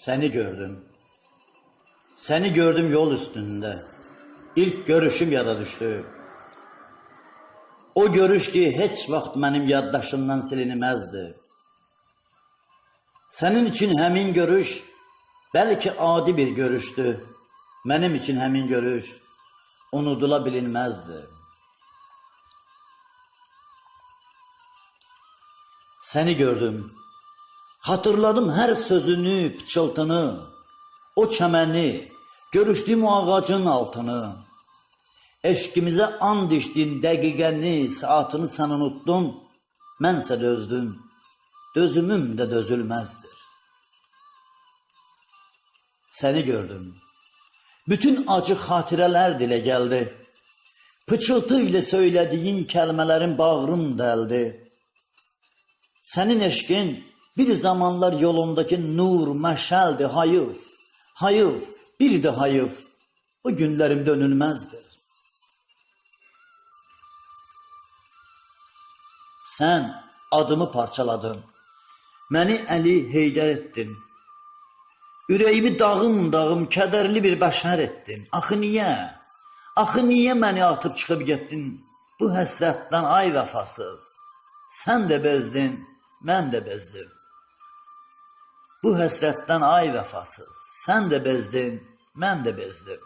Seni gördüm. Seni gördüm yol üstünde. İlk görüşüm yada düştü. O görüş ki heç vaxt mənim yaddaşımdan silinməzdi. Senin için həmin görüş belki adi bir görüştü. Mənim için həmin görüş unudula bilinməzdi. Seni gördüm. Hatırladım her sözünü, pıçıltını, o çəməni, görüşdüyüm o ağacın altını. Eşkimize and içdin, dəqiqəni, saatını sen unuttun, mənsə dözdüm, dözümüm də dözülməzdir. Seni gördüm. Bütün acı xatirələr dilə gəldi. Pıçıltı ile söylediğin kəlmələrin bağrım deldi. Senin eşkin bir zamanlar yolundaki nur, məşəldi, hayıf, hayıf, bir de hayıf. O günlerim dönülmezdir. Sen adımı parçaladın. Məni Əli Heydər ettin. Ürəyimi dağım dağım kədərli bir bəşər ettin. Axı niyə? Axı niyə məni atıb çıxıb getdin? Bu həsrətdən ay vəfasız. Sən də bezdin, mən də bezdim. Bu həsrətdən ay vəfasız. Sən də bezdin, mən də bezdim.